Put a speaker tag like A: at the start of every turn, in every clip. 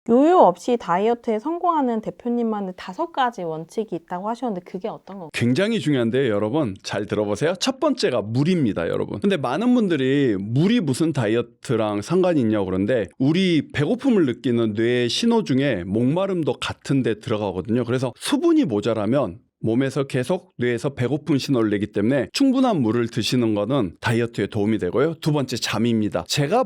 A: 요요 없이 다이어트에 성공하는 대표님만의 5가지 원칙이 있다고 하셨는데 그게 어떤 건가요?
B: 굉장히 중요한데요, 여러분. 잘 들어보세요. 첫 번째가 물입니다, 여러분. 근데 많은 분들이 물이 무슨 다이어트랑 상관이 있냐고 그러는데 우리 배고픔을 느끼는 뇌의 신호 중에 목마름도 같은 데 들어가거든요. 그래서 수분이 모자라면 몸에서 계속 뇌에서 배고픈 신호를 내기 때문에 충분한 물을 드시는 거는 다이어트에 도움이 되고요. 두 번째, 잠입니다. 제가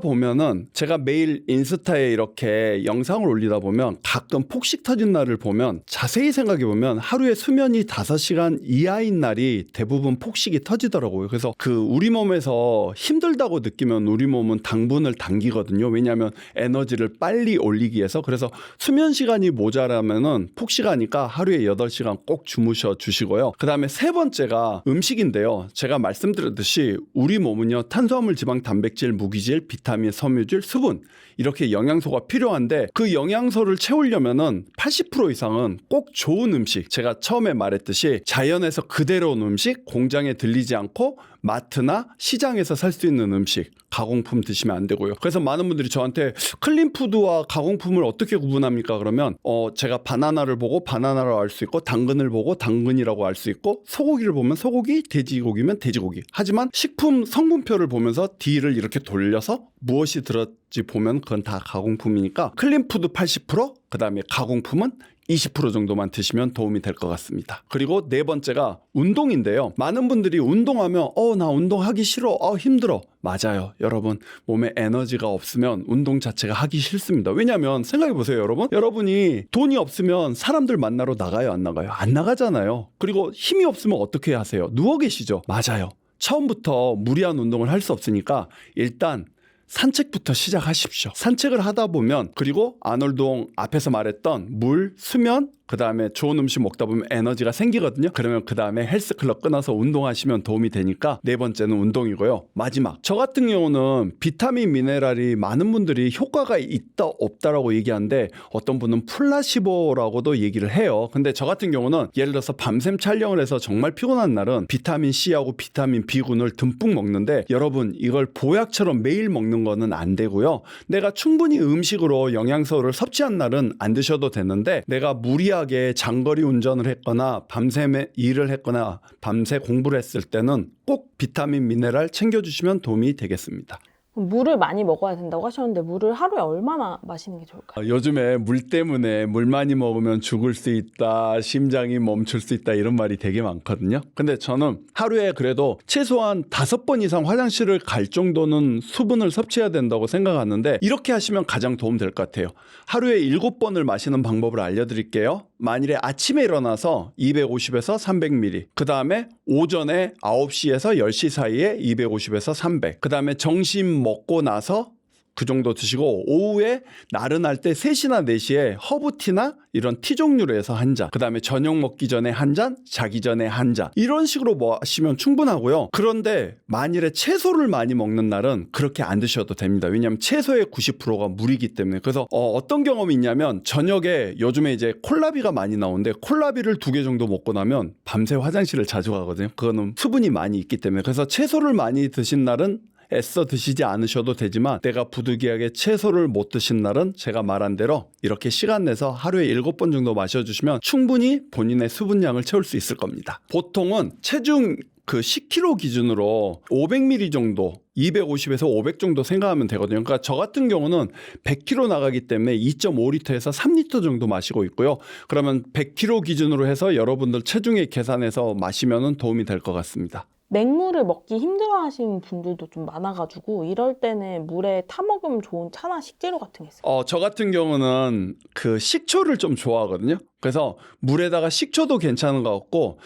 B: 매일 인스타에 이렇게 영상을 올리다 보면 가끔 폭식 터진 날을 보면 자세히 생각해 보면 하루에 수면이 5시간 이하인 날이 대부분 폭식이 터지더라고요. 그래서 우리 몸에서 힘들다고 느끼면 우리 몸은 당분을 당기거든요. 왜냐하면 에너지를 빨리 올리기 위해서. 그래서 수면 시간이 모자라면은 폭식하니까 하루에 8시간 꼭 주무셔 주시고요. 그 다음에 세 번째가 음식인데요. 제가 말씀드렸듯이 우리 몸은요, 탄수화물, 지방, 단백질, 무기질, 비타민, 섬유질, 수분 이렇게 영양소가 필요한데 그 영양소를 채우려면은 80% 이상은 꼭 좋은 음식, 제가 처음에 말했듯이 자연에서 그대로 온 음식, 공장에 들리지 않고 마트나 시장에서 살 수 있는 음식, 가공품 드시면 안 되고요. 그래서 많은 분들이 저한테 클린푸드와 가공품을 어떻게 구분합니까? 그러면 제가 바나나를 보고 바나나라고 알 수 있고, 당근을 보고 당근이라고 알 수 있고, 소고기를 보면 소고기, 돼지고기면 돼지고기. 하지만 식품 성분표를 보면서 D를 이렇게 돌려서 무엇이 들었지 보면 그건 다 가공품이니까 클린푸드 80%, 그 다음에 가공품은 20% 정도만 드시면 도움이 될 것 같습니다. 그리고 네 번째가 운동인데요. 많은 분들이 운동하면 나 운동하기 싫어, 힘들어. 맞아요, 여러분. 몸에 에너지가 없으면 운동 자체가 하기 싫습니다. 왜냐하면 생각해보세요, 여러분. 여러분이 돈이 없으면 사람들 만나러 나가요, 안 나가요? 안 나가잖아요. 그리고 힘이 없으면 어떻게 하세요? 누워 계시죠? 맞아요. 처음부터 무리한 운동을 할 수 없으니까 일단 산책부터 시작하십시오. 산책을 하다 보면, 그리고 아놀드홍 앞에서 말했던 물, 수면, 그 다음에 좋은 음식 먹다 보면 에너지가 생기거든요. 그러면 그 다음에 헬스클럽 끊어서 운동하시면 도움이 되니까 네 번째는 운동이고요. 마지막, 저 같은 경우는 비타민, 미네랄이 많은 분들이 효과가 있다 없다라고 얘기하는데 어떤 분은 플라시보라고도 얘기를 해요. 근데 저 같은 경우는 예를 들어서 밤샘 촬영을 해서 정말 피곤한 날은 비타민 C하고 비타민 B군을 듬뿍 먹는데, 여러분 이걸 보약처럼 매일 먹는 거는 안 되고요. 내가 충분히 음식으로 영양소를 섭취한 날은 안 드셔도 되는데, 내가 무리하게 장거리 운전을 했거나 밤새 일을 했거나 밤새 공부를 했을 때는 꼭 비타민, 미네랄 챙겨주시면 도움이 되겠습니다.
A: 물을 많이 먹어야 된다고 하셨는데 물을 하루에 얼마나 마시는 게 좋을까요?
B: 요즘에 물 때문에 물 많이 먹으면 죽을 수 있다, 심장이 멈출 수 있다, 이런 말이 되게 많거든요. 근데 저는 하루에 그래도 최소한 5번 이상 화장실을 갈 정도는 수분을 섭취해야 된다고 생각하는데, 이렇게 하시면 가장 도움 될 것 같아요. 하루에 7번을 마시는 방법을 알려드릴게요. 만일에 아침에 일어나서 250에서 300ml, 그 다음에 오전에 9시에서 10시 사이에 250에서 300, 그 다음에 점심 먹고 나서 그 정도 드시고, 오후에 나른할 때 3시나 4시에 허브티나 이런 티 종류로 해서 한 잔, 그 다음에 저녁 먹기 전에 한 잔, 자기 전에 한 잔, 이런 식으로 마시면 충분하고요. 그런데 만일에 채소를 많이 먹는 날은 그렇게 안 드셔도 됩니다. 왜냐하면 채소의 90%가 물이기 때문에. 그래서 어떤 경험이 있냐면, 저녁에 요즘에 이제 콜라비가 많이 나오는데 콜라비를 2개 정도 먹고 나면 밤새 화장실을 자주 가거든요. 그거는 수분이 많이 있기 때문에. 그래서 채소를 많이 드신 날은 애써 드시지 않으셔도 되지만, 내가 부득이하게 채소를 못 드신 날은 제가 말한 대로 이렇게 시간 내서 하루에 7번 정도 마셔주시면 충분히 본인의 수분량을 채울 수 있을 겁니다. 보통은 체중 10kg 기준으로 500ml 정도, 250에서 500 정도 생각하면 되거든요. 그러니까 저 같은 경우는 100kg 나가기 때문에 2.5리터에서 3리터 정도 마시고 있고요. 그러면 100kg 기준으로 해서 여러분들 체중에 계산해서 마시면 도움이 될 것 같습니다.
A: 맹물을 먹기 힘들어하시는 분들도 좀 많아가지고 이럴 때는 물에 타먹으면 좋은 차나 식재료 같은 게 있어요.
B: 저 같은 경우는 식초를 좀 좋아하거든요. 그래서 물에다가 식초도 괜찮은 것 같고,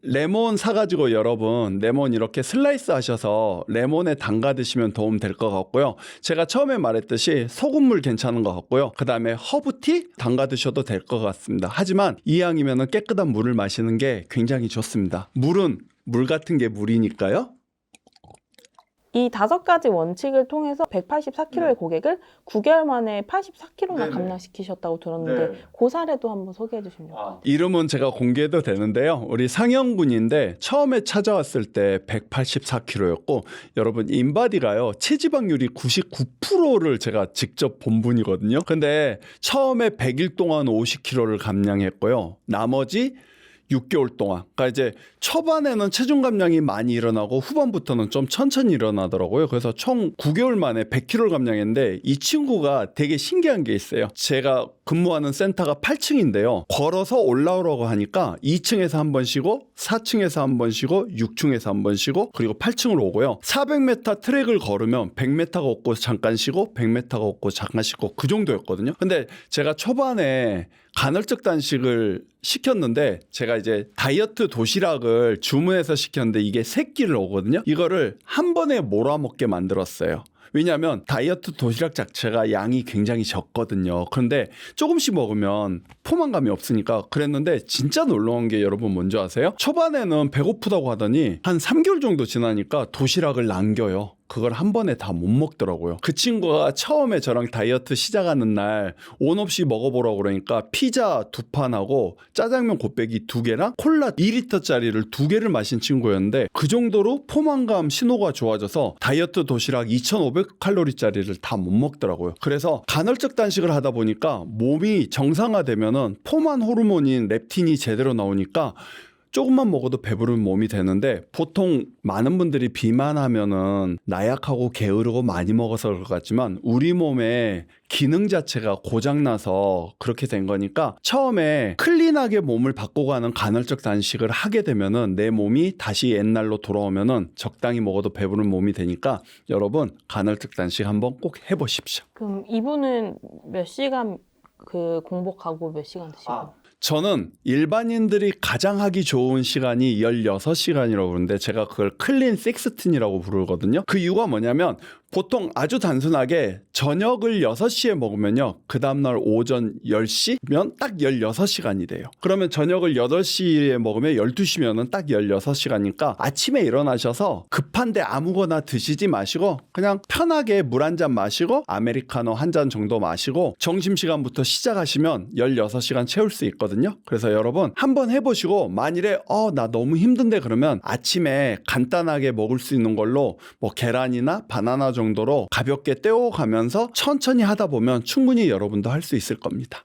B: 레몬 사가지고 여러분 레몬 이렇게 슬라이스 하셔서 레몬에 담가 드시면 도움 될 것 같고요. 제가 처음에 말했듯이 소금물 괜찮은 것 같고요. 그 다음에 허브티 담가 드셔도 될 것 같습니다. 하지만 이왕이면 깨끗한 물을 마시는 게 굉장히 좋습니다. 물은 물 같은 게 물이니까요.
A: 이 5가지 원칙을 통해서 184kg의 고객을 9개월 만에 84kg나
B: 네네.
A: 감량시키셨다고 들었는데
B: 네.
A: 그 사례도 한번 소개해 주시면 돼요.
B: 이름은 제가 공개해도 되는데요. 우리 상영군인데 처음에 찾아왔을 때 184kg였고 여러분 인바디가요. 체지방률이 99%를 제가 직접 본 분이거든요. 근데 처음에 100일 동안 50kg를 감량했고요. 나머지 6개월 동안. 그러니까 이제 초반에는 체중 감량이 많이 일어나고 후반부터는 좀 천천히 일어나더라고요. 그래서 총 9개월 만에 100kg를 감량했는데 이 친구가 되게 신기한 게 있어요. 제가 근무하는 센터가 8층인데요. 걸어서 올라오라고 하니까 2층에서 한 번 쉬고 4층에서 한 번 쉬고 6층에서 한 번 쉬고 그리고 8층으로 오고요. 400m 트랙을 걸으면 100m가 없고 잠깐 쉬고 100m가 없고 잠깐 쉬고 그 정도였거든요. 근데 제가 초반에 간헐적 단식을 시켰는데 제가 이제 다이어트 도시락을 주문해서 시켰는데 이게 3끼를 오거든요. 이거를 한 번에 몰아먹게 만들었어요. 왜냐하면 다이어트 도시락 자체가 양이 굉장히 적거든요. 그런데 조금씩 먹으면 포만감이 없으니까 그랬는데 진짜 놀라운 게 여러분 뭔지 아세요? 초반에는 배고프다고 하더니 한 3개월 정도 지나니까 도시락을 남겨요. 그걸 한 번에 다 못 먹더라고요. 그 친구가 처음에 저랑 다이어트 시작하는 날 온 없이 먹어보라고 그러니까 피자 2판하고 짜장면 곱빼기 2개랑 콜라 2리터짜리를 2개를 마신 친구였는데 그 정도로 포만감 신호가 좋아져서 다이어트 도시락 2,500칼로리짜리를 다 못 먹더라고요. 그래서 간헐적 단식을 하다 보니까 몸이 정상화되면은 포만 호르몬인 렙틴이 제대로 나오니까 조금만 먹어도 배부른 몸이 되는데 보통 많은 분들이 비만하면은 나약하고 게으르고 많이 먹어서 그럴 것 같지만 우리 몸의 기능 자체가 고장나서 그렇게 된 거니까 처음에 클린하게 몸을 바꿔가는 간헐적 단식을 하게 되면은 내 몸이 다시 옛날로 돌아오면은 적당히 먹어도 배부른 몸이 되니까 여러분 간헐적 단식 한번 꼭 해보십시오.
A: 그럼 이분은 몇 시간 그 공복하고 몇 시간 드시고?
B: 저는 일반인들이 가장 하기 좋은 시간이 16시간이라고 부르는데 제가 그걸 클린 식스틴이라고 부르거든요. 그 이유가 뭐냐면 보통 아주 단순하게 저녁을 6시에 먹으면요. 그 다음날 오전 10시면 딱 16시간이 돼요. 그러면 저녁을 8시에 먹으면 12시면은 딱 16시간이니까 아침에 일어나셔서 급한데 아무거나 드시지 마시고 그냥 편하게 물 한 잔 마시고 아메리카노 한 잔 정도 마시고 점심시간부터 시작하시면 16시간 채울 수 있거든요. 그래서 여러분 한번 해보시고 만일에 나 너무 힘든데 그러면 아침에 간단하게 먹을 수 있는 걸로 뭐 계란이나 바나나 정도로 가볍게 떼어가면서 천천히 하다 보면 충분히 여러분도 할 수 있을 겁니다.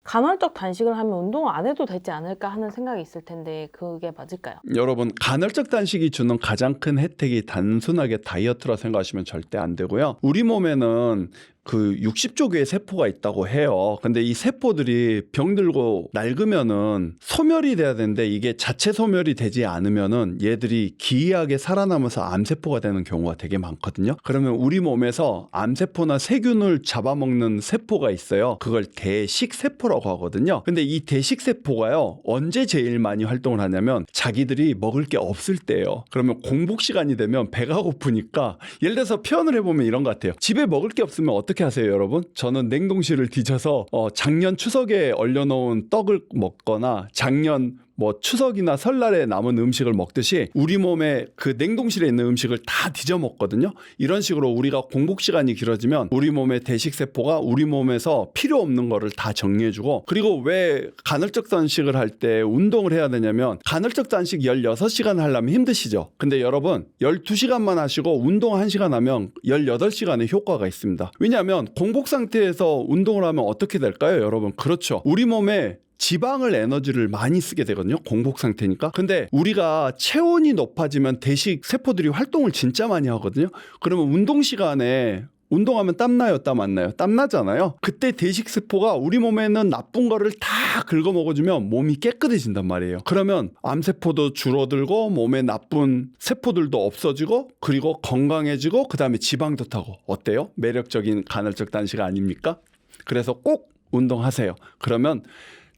A: 간헐적 단식을 하면 운동을 안 해도 되지 않을까 하는 생각이 있을 텐데 그게 맞을까요?
B: 여러분 간헐적 단식이 주는 가장 큰 혜택이 단순하게 다이어트라 생각하시면 절대 안 되고요. 우리 몸에는 그 60조 개의 세포가 있다고 해요. 근데 이 세포들이 병들고 낡으면은 소멸이 돼야 되는데 이게 자체 소멸이 되지 않으면은 얘들이 기이하게 살아남아서 암세포가 되는 경우가 되게 많거든요. 그러면 우리 몸에서 암세포나 세균을 잡아먹는 세포가 있어요. 그걸 대식세포라고 하거든요. 근데 이 대식세포가요. 언제 제일 많이 활동을 하냐면 자기들이 먹을 게 없을 때예요. 그러면 공복 시간이 되면 배가 고프니까 예를 들어서 표현을 해보면 이런 것 같아요. 집에 먹을 게 없으면 어떻게 하세요, 여러분? 저는 냉동실을 뒤져서 작년 추석에 얼려놓은 떡을 먹거나 작년 뭐 추석이나 설날에 남은 음식을 먹듯이 우리 몸에 그 냉동실에 있는 음식을 다 뒤져 먹거든요. 이런 식으로 우리가 공복 시간이 길어지면 우리 몸의 대식세포가 우리 몸에서 필요 없는 거를 다 정리해주고 그리고 왜 간헐적 단식을 할 때 운동을 해야 되냐면 간헐적 단식 16시간 하려면 힘드시죠. 근데 여러분 12시간만 하시고 운동 1시간 하면 18시간의 효과가 있습니다. 왜냐하면 공복 상태에서 운동을 하면 어떻게 될까요, 여러분? 그렇죠. 우리 몸에 지방을 에너지를 많이 쓰게 되거든요. 공복 상태니까. 근데 우리가 체온이 높아지면 대식 세포들이 활동을 진짜 많이 하거든요. 그러면 운동 시간에 운동하면 땀나요? 땀 안 나요? 땀나잖아요. 그때 대식세포가 우리 몸에 있는 나쁜 거를 다 긁어먹어주면 몸이 깨끗해진단 말이에요. 그러면 암세포도 줄어들고 몸에 나쁜 세포들도 없어지고 그리고 건강해지고 그 다음에 지방도 타고 어때요? 매력적인 간헐적 단식 아닙니까? 그래서 꼭 운동하세요. 그러면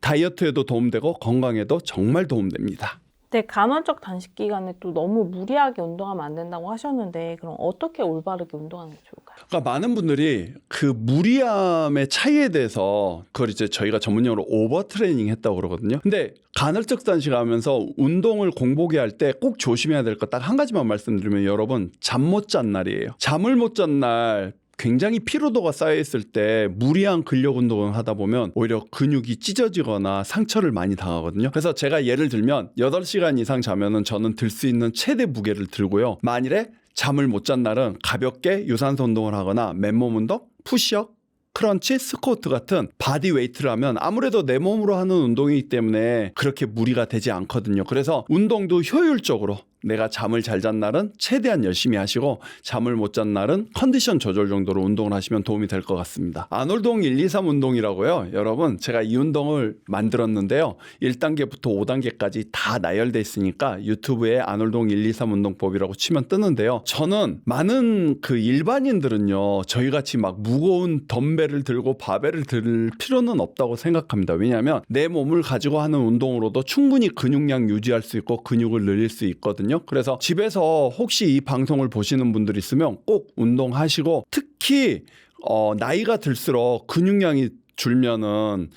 B: 다이어트에도 도움되고 건강에도 정말 도움됩니다.
A: 근데 간헐적 단식 기간에 또 너무 무리하게 운동하면 안 된다고 하셨는데 그럼 어떻게 올바르게 운동하는 게 좋을까요?
B: 그러니까 많은 분들이 그 무리함의 차이에 대해서 그걸 이제 저희가 전문용어로 오버트레이닝 했다고 그러거든요. 근데 간헐적 단식하면서 운동을 공복에 할 때 꼭 조심해야 될 것 딱 한 가지만 말씀드리면 여러분 잠 못 잔 날이에요. 잠을 못 잔 날 굉장히 피로도가 쌓여있을 때 무리한 근력 운동을 하다 보면 오히려 근육이 찢어지거나 상처를 많이 당하거든요. 그래서 제가 예를 들면 8시간 이상 자면은 저는 들 수 있는 최대 무게를 들고요. 만일에 잠을 못 잔 날은 가볍게 유산소 운동을 하거나 맨몸 운동, 푸시업, 크런치, 스쿼트 같은 바디 웨이트를 하면 아무래도 내 몸으로 하는 운동이기 때문에 그렇게 무리가 되지 않거든요. 그래서 운동도 효율적으로 내가 잠을 잘 잔 날은 최대한 열심히 하시고 잠을 못 잔 날은 컨디션 조절 정도로 운동을 하시면 도움이 될 것 같습니다. 아놀동 1, 2, 3 운동이라고요. 여러분 제가 이 운동을 만들었는데요. 1단계부터 5단계까지 다 나열돼 있으니까 유튜브에 아놀동 1, 2, 3 운동법이라고 치면 뜨는데요. 저는 많은 그 일반인들은요. 저희같이 막 무거운 덤벨을 들고 바벨을 들 필요는 없다고 생각합니다. 왜냐하면 내 몸을 가지고 하는 운동으로도 충분히 근육량 유지할 수 있고 근육을 늘릴 수 있거든요. 그래서 집에서 혹시 이 방송을 보시는 분들 있으면 꼭 운동하시고 특히 나이가 들수록 근육량이 줄면은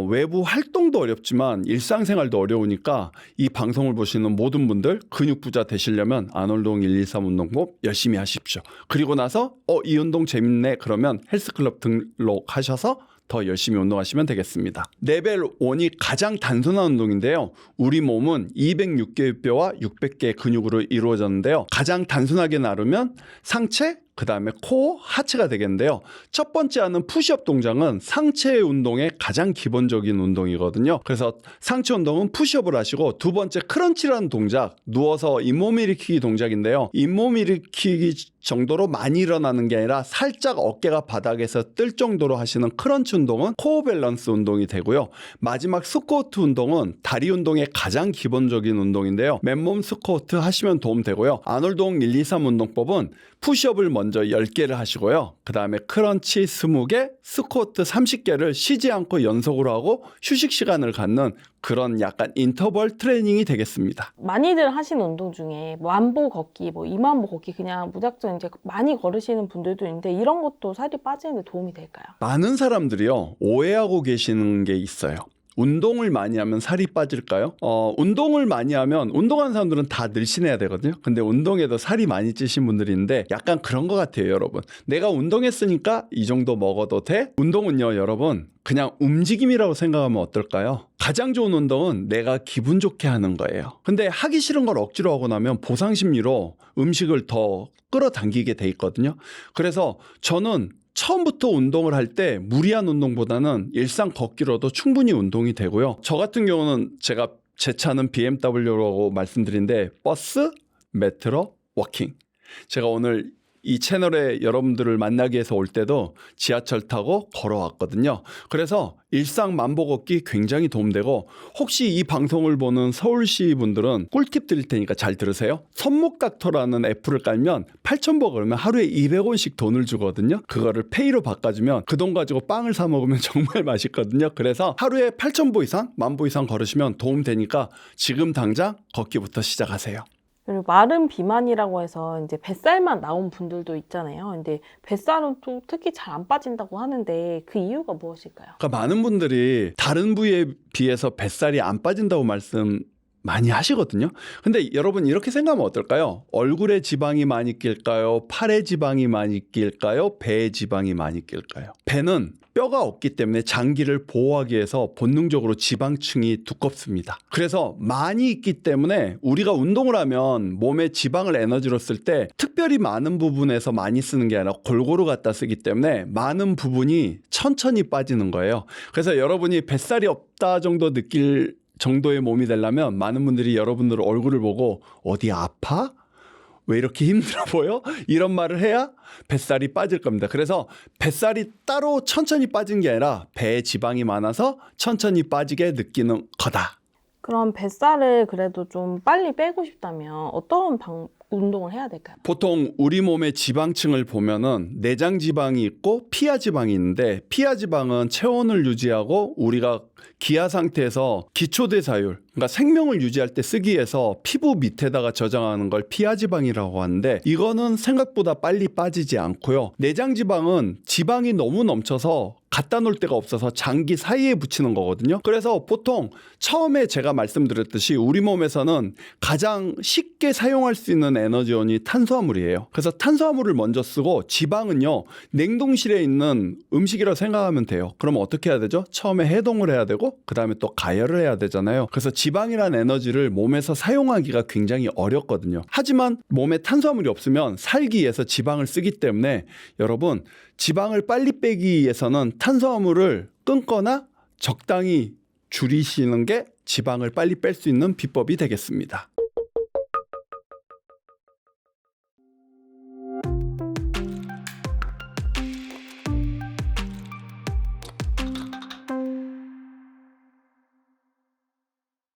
B: 외부 활동도 어렵지만 일상생활도 어려우니까 이 방송을 보시는 모든 분들 근육 부자 되시려면 아놀동 1, 2, 3 운동법 열심히 하십시오. 그리고 나서 이 운동 재밌네 그러면 헬스클럽 등록하셔서 더 열심히 운동하시면 되겠습니다. 레벨 1이 가장 단순한 운동인데요. 우리 몸은 206개의 뼈와 600개의 근육으로 이루어졌는데요. 가장 단순하게 나누면 상체, 그 다음에 코어, 하체가 되겠는데요. 첫 번째 하는 푸시업 동작은 상체 운동의 가장 기본적인 운동이거든요. 그래서 상체 운동은 푸시업을 하시고 두 번째 크런치라는 동작, 누워서 잇몸 일으키기 동작인데요. 잇몸 일으키기 정도로 많이 일어나는 게 아니라 살짝 어깨가 바닥에서 뜰 정도로 하시는 크런치 운동은 코어 밸런스 운동이 되고요. 마지막 스쿼트 운동은 다리 운동의 가장 기본적인 운동인데요. 맨몸 스쿼트 하시면 도움 되고요. 아놀동 1, 2, 3 운동법은 푸시업을 먼저 10개를 하시고요. 그 다음에 크런치 20개, 스쿼트 30개를 쉬지 않고 연속으로 하고 휴식 시간을 갖는 그런 약간 인터벌 트레이닝이 되겠습니다.
A: 많이들 하시는 운동 중에 만보 걷기, 2만보 걷기 그냥 무작정 이제 많이 걸으시는 분들도 있는데 이런 것도 살이 빠지는데 도움이 될까요?
B: 많은 사람들이요 오해하고 계시는 게 있어요. 운동을 많이 하면 살이 빠질까요? 운동을 많이 하면 운동하는 사람들은 다 늘씬해야 되거든요. 근데 운동에도 살이 많이 찌신 분들이 있는데 약간 그런 것 같아요, 여러분. 내가 운동했으니까 이 정도 먹어도 돼? 운동은요, 여러분. 그냥 움직임이라고 생각하면 어떨까요? 가장 좋은 운동은 내가 기분 좋게 하는 거예요. 근데 하기 싫은 걸 억지로 하고 나면 보상 심리로 음식을 더 끌어당기게 돼 있거든요. 그래서 저는 처음부터 운동을 할 때 무리한 운동보다는 일상 걷기로도 충분히 운동이 되고요. 저 같은 경우는 제가 제 차는 BMW라고 말씀드린데 버스, 메트로, 워킹. 제가 오늘 이 채널에 여러분들을 만나기 위해서 올 때도 지하철 타고 걸어왔거든요. 그래서 일상 만보 걷기 굉장히 도움되고 혹시 이 방송을 보는 서울시 분들은 꿀팁 드릴 테니까 잘 들으세요. 손목닥터라는 애플을 깔면 8,000보 걸으면 하루에 200원씩 돈을 주거든요. 그거를 페이로 바꿔주면 그 돈 가지고 빵을 사 먹으면 정말 맛있거든요. 그래서 하루에 8,000보 이상, 만보 이상 걸으시면 도움 되니까 지금 당장 걷기부터 시작하세요.
A: 그리고 마른 비만이라고 해서 이제 뱃살만 나온 분들도 있잖아요. 근데 뱃살은 또 특히 잘 안 빠진다고 하는데 그 이유가 무엇일까요?
B: 그러니까 많은 분들이 다른 부위에 비해서 뱃살이 안 빠진다고 말씀 많이 하시거든요. 근데 여러분 이렇게 생각하면 어떨까요? 얼굴에 지방이 많이 낄까요? 팔에 지방이 많이 낄까요? 배에 지방이 많이 낄까요? 배는 뼈가 없기 때문에 장기를 보호하기 위해서 본능적으로 지방층이 두껍습니다. 그래서 많이 있기 때문에 우리가 운동을 하면 몸에 지방을 에너지로 쓸 때 특별히 많은 부분에서 많이 쓰는 게 아니라 골고루 갖다 쓰기 때문에 많은 부분이 천천히 빠지는 거예요. 그래서 여러분이 뱃살이 없다 정도 느낄 정도의 몸이 되려면 많은 분들이 여러분들 얼굴을 보고 어디 아파? 왜 이렇게 힘들어 보여? 이런 말을 해야 뱃살이 빠질 겁니다. 그래서 뱃살이 따로 천천히 빠진 게 아니라 배에 지방이 많아서 천천히 빠지게 느끼는 거다.
A: 그럼 뱃살을 그래도 좀 빨리 빼고 싶다면 어떤 운동을 해야 될까요?
B: 보통 우리 몸의 지방층을 보면은 내장 지방이 있고 피하 지방이 있는데 피하 지방은 체온을 유지하고 우리가 기아 상태에서 기초대사율, 그러니까 생명을 유지할 때 쓰기 위해서 피부 밑에다가 저장하는 걸 피하지방이라고 하는데 이거는 생각보다 빨리 빠지지 않고요. 내장지방은 지방이 너무 넘쳐서 갖다 놓을 데가 없어서 장기 사이에 붙이는 거거든요. 그래서 보통 처음에 제가 말씀드렸듯이 우리 몸에서는 가장 쉽게 사용할 수 있는 에너지원이 탄수화물이에요. 그래서 탄수화물을 먼저 쓰고 지방은요, 냉동실에 있는 음식이라고 생각하면 돼요. 그럼 어떻게 해야 되죠? 처음에 해동을 해야 되고 그 다음에 또 가열을 해야 되잖아요. 그래서 지방이라는 에너지를 몸에서 사용하기가 굉장히 어렵거든요. 하지만 몸에 탄수화물이 없으면 살기 위해서 지방을 쓰기 때문에 여러분, 지방을 빨리 빼기 위해서는 탄수화물을 끊거나 적당히 줄이시는 게 지방을 빨리 뺄 수 있는 비법이 되겠습니다.